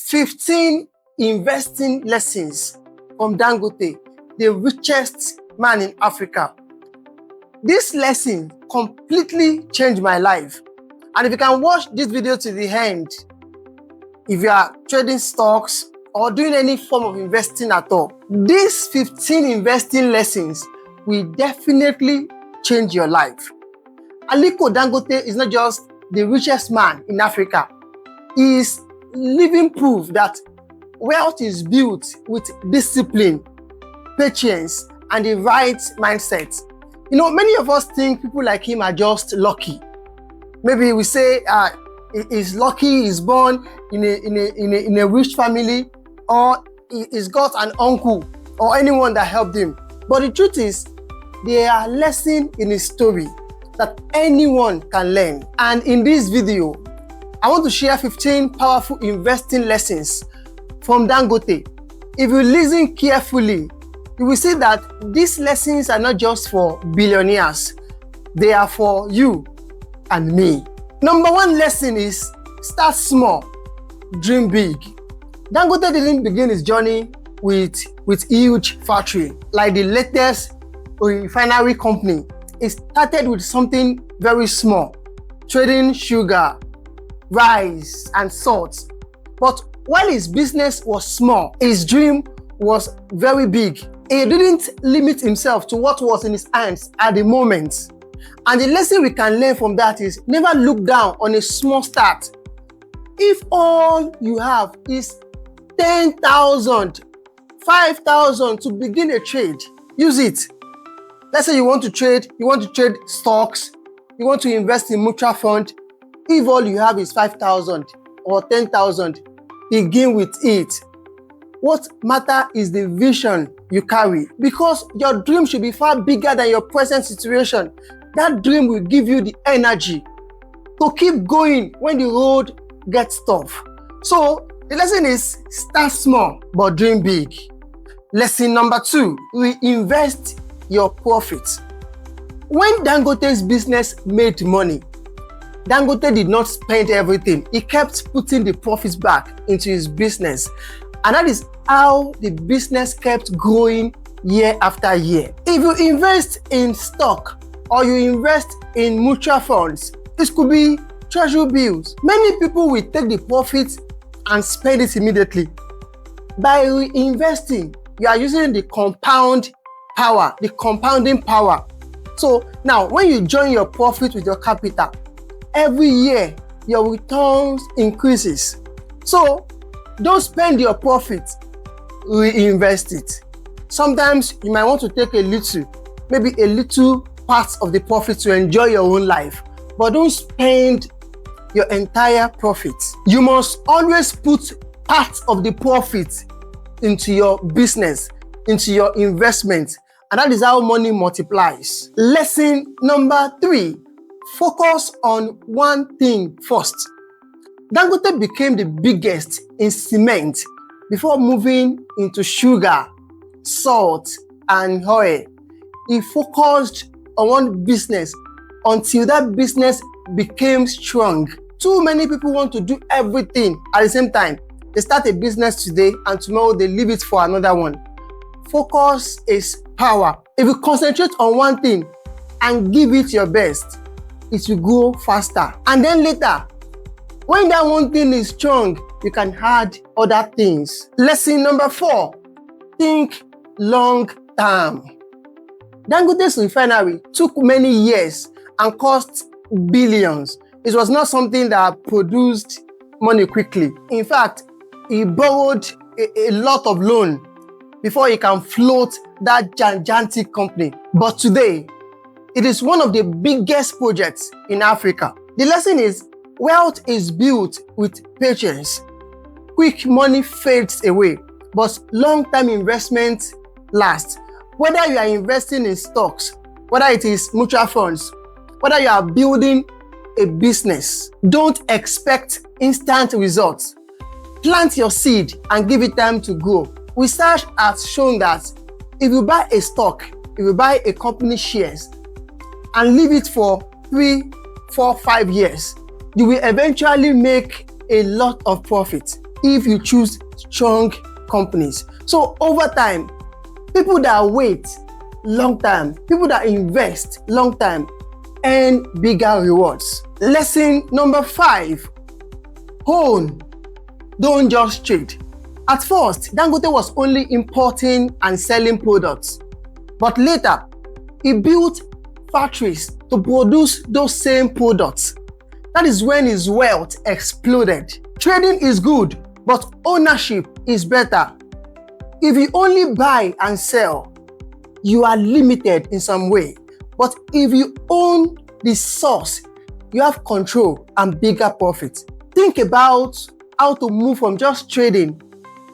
15 investing lessons from Dangote, the richest man in Africa. This lesson completely changed my life. And if you can watch this video to the end, if you are trading stocks or doing any form of investing at all, these 15 investing lessons will definitely change your life. Aliko Dangote is not just the richest man in Africa. He is living proof that wealth is built with discipline, patience, and the right mindset. You know, many of us think people like him are just lucky. Maybe we say he's lucky, he's born in a rich family, or he's got an uncle or anyone that helped him. But the truth is, there are lessons in his story that anyone can learn. And in this video, I want to share 15 powerful investing lessons from Dangote. If you listen carefully, you will see that these lessons are not just for billionaires. They are for you and me. Number one lesson is start small, dream big. Dangote didn't begin his journey with huge factory like the latest refinery company. It started with something very small, trading sugar, rice, and salt. But while his business was small, his dream was very big. He didn't limit himself to what was in his hands at the moment. And the lesson we can learn from that is never look down on a small start. If all you have is 10,000, 5,000 to begin a trade, use it. Let's say you want to trade stocks, you want to invest in mutual fund. If all you have is 5,000 or 10,000, begin with it. What matters is the vision you carry, because your dream should be far bigger than your present situation. That dream will give you the energy to keep going when the road gets tough. So the lesson is start small but dream big. Lesson number 2, reinvest your profits. When Dangote's business made money, Dangote did not spend everything. He kept putting the profits back into his business. And that is how the business kept growing year after year. If you invest in stock or you invest in mutual funds, this could be treasury bills. Many people will take the profits and spend it immediately. By reinvesting, you are using the compounding power. So now when you join your profit with your capital, every year your returns increases. So don't spend your profit, reinvest it. Sometimes you might want to take maybe a little part of the profit to enjoy your own life, but don't spend your entire profit. You must always put part of the profit into your business, into your investment, and that is how money multiplies. Lesson number 3, focus on one thing first. Dangote became the biggest in cement before moving into sugar, salt, and oil. He focused on one business until that business became strong. Too many people want to do everything at the same time. They start a business today and tomorrow they leave it for another one. Focus is power. If you concentrate on one thing and give it your best, it will go faster. And then later, when that one thing is strong, you can add other things. Lesson number 4, think long term. Dangote's refinery took many years and cost billions. It was not something that produced money quickly. In fact, he borrowed a lot of loan before he can float that gigantic company. But today, it is one of the biggest projects in Africa. The lesson is, wealth is built with patience. Quick money fades away, but long-term investment lasts. Whether you are investing in stocks, whether it is mutual funds, whether you are building a business, don't expect instant results. Plant your seed and give it time to grow. Research has shown that if you buy a stock, if you buy a company shares and leave it for 3, 4, 5 years, you will eventually make a lot of profit. if you choose strong companies. So over time, people that wait long time, people that invest long time, earn bigger rewards. Lesson number 5, own, don't just trade. At first, Dangote was only importing and selling products, but later, he built factories to produce those same products. That is when his wealth exploded. Trading is good, but ownership is better. If you only buy and sell, you are limited in some way. But if you own the source, you have control and bigger profits. Think about how to move from just trading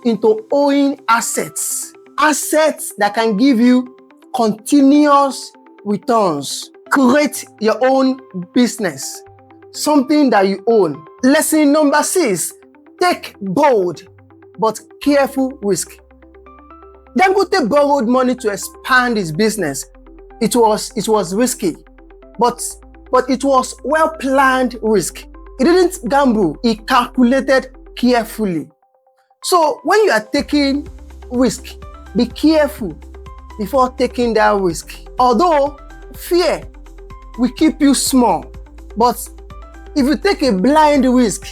into owning assets. Assets that can give you continuous returns. Create your own business, something that you own. Lesson number 6, take bold but careful risk. Dangote borrowed money to expand his business. It was risky, but it was well-planned risk. He didn't gamble, he calculated carefully. So when you are taking risk, be careful before taking that risk. Although fear will keep you small, but if you take a blind risk,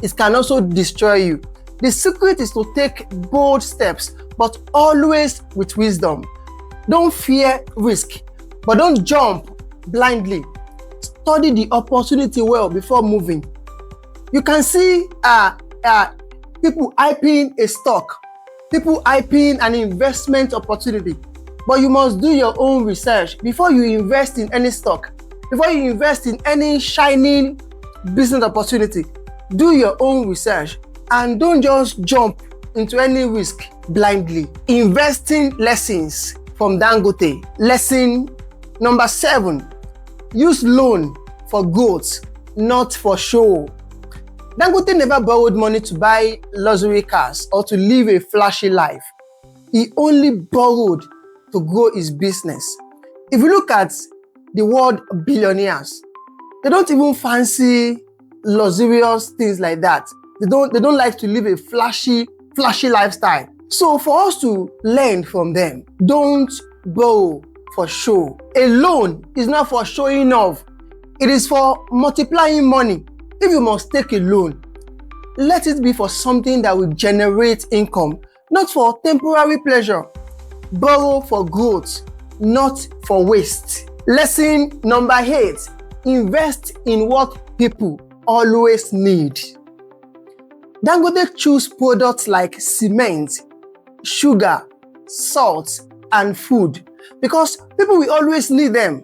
it can also destroy you. The secret is to take bold steps, but always with wisdom. Don't fear risk, but don't jump blindly. Study the opportunity well before moving. You can see people hyping a stock, people hyping an investment opportunity, but you must do your own research before you invest in any stock, before you invest in any shining business opportunity. Do your own research and don't just jump into any risk blindly. Investing lessons from Dangote. Lesson number 7, use loan for growth, not for show. Dangote never borrowed money to buy luxury cars or to live a flashy life. He only borrowed to grow his business. If you look at the word billionaires, they don't even fancy luxurious things like that. They don't like to live a flashy lifestyle. So for us to learn from them, don't borrow for show. A loan is not for showing off. It is for multiplying money. If you must take a loan, let it be for something that will generate income, not for temporary pleasure. Borrow for growth, not for waste. Lesson number 8, invest in what people always need. Dangote choose products like cement, sugar, salt, and food because people will always need them.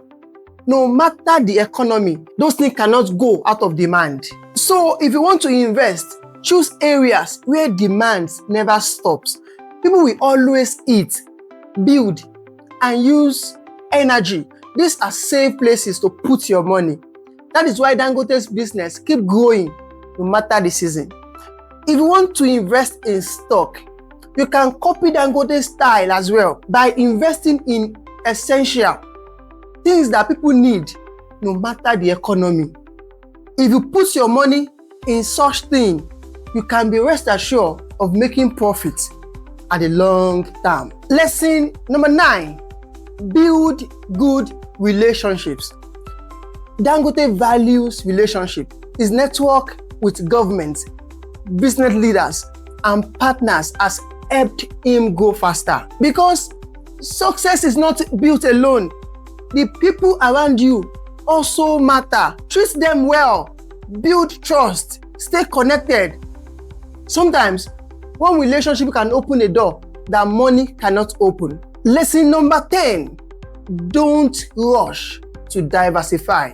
No matter the economy, those things cannot go out of demand. So if you want to invest, choose areas where demand never stops. People will always eat, build, and use energy. These are safe places to put your money. That is why Dangote's business keep growing no matter the season. If you want to invest in stock, you can copy Dangote's style as well by investing in essential things that people need no matter the economy. If you put your money in such things, you can be rest assured of making profits at the long term. Lesson number 9, build good relationships. Dangote values relationship. His network with government, business leaders, and partners has helped him go faster. Because success is not built alone. The people around you also matter. Treat them well. Build trust. Stay connected. Sometimes, one relationship can open a door that money cannot open. Lesson number 10, don't rush to diversify.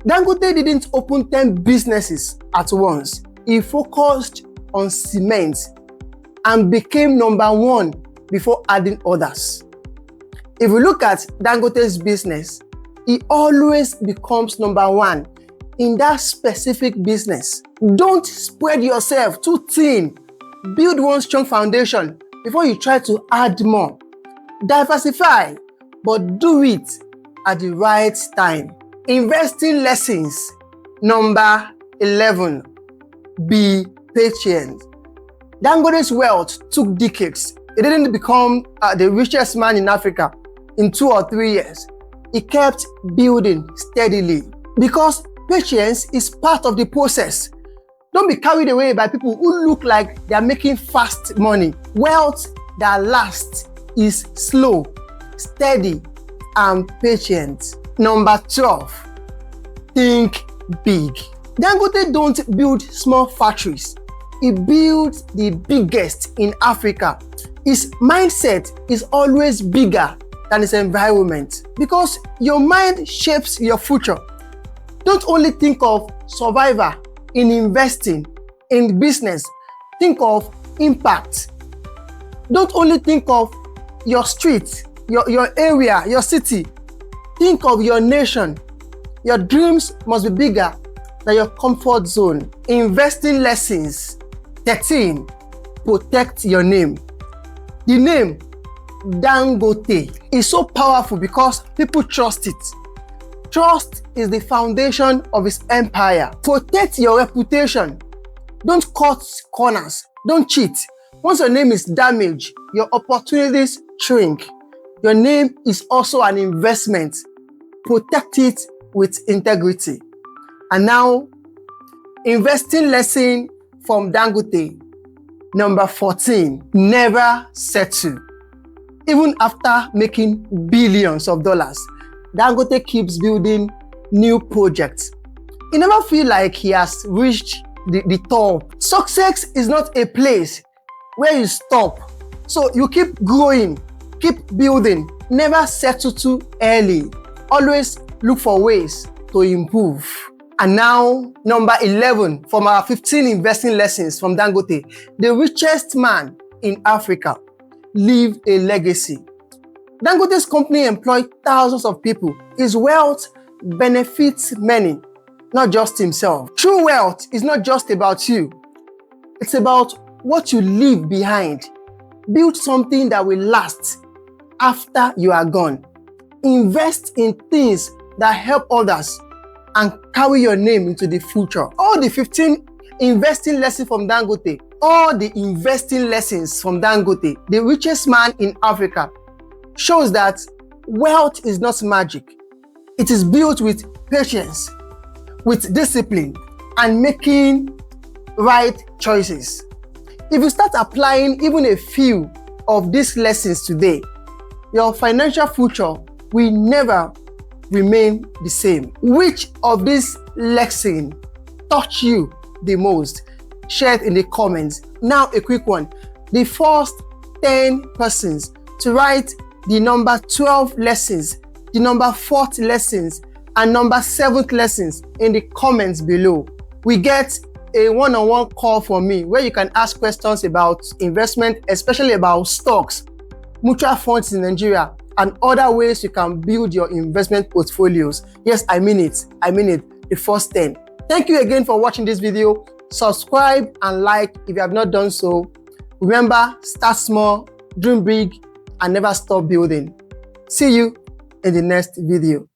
Dangote didn't open 10 businesses at once. He focused on cement and became number 1 before adding others. If you look at Dangote's business, he always becomes number 1 in that specific business. Don't spread yourself too thin. Build one strong foundation before you try to add more. Diversify, but do it at the right time. Investing lessons number 11, be patience. Dangote's wealth took decades. He didn't become the richest man in Africa in 2 or 3 years. He kept building steadily because patience is part of the process. Don't be carried away by people who look like they are making fast money. Wealth that lasts is slow, steady, and patient. Number 12, think big. Dangote don't build small factories. He builds the biggest in Africa. His mindset is always bigger than his environment because your mind shapes your future. Don't only think of survivor in investing, in business. Think of impact. Don't only think of your street, your area, your city. Think of your nation. Your dreams must be bigger than your comfort zone. Investing lessons. 13. Protect your name. The name Dangote is so powerful because people trust it. Trust is the foundation of his empire. Protect your reputation. Don't cut corners. Don't cheat. Once your name is damaged, your opportunities shrink. Your name is also an investment. Protect it with integrity. And now, investing lesson from Dangote. Number 14, never settle. Even after making billions of dollars, Dangote keeps building new projects. He never feels like he has reached the top. Success is not a place where you stop. So you keep growing, keep building, never settle too early. Always look for ways to improve. And now, number 11 from our 15 investing lessons from Dangote. The richest man in Africa leave a legacy. Dangote's company employed thousands of people. His wealth benefits many, not just himself. True wealth is not just about you. It's about what you leave behind. Build something that will last after you are gone. Invest in things that help others and carry your name into the future. All the 15 investing lessons from Dangote, the richest man in Africa, shows that wealth is not magic. It is built with patience, with discipline, and making right choices. If you start applying even a few of these lessons today, your financial future will never remain the same. Which of these lessons touch you the most? Share it in the comments. Now a quick one. The first 10 persons to write the number 12 lessons, the number 4th lessons, and number 7th lessons in the comments below, we get a one-on-one call from me where you can ask questions about investment, especially about stocks, mutual funds in Nigeria, and other ways you can build your investment portfolios. Yes, I mean it. The first 10. Thank you again for watching this video. Subscribe and like if you have not done so. Remember, start small, dream big, and never stop building. See you in the next video.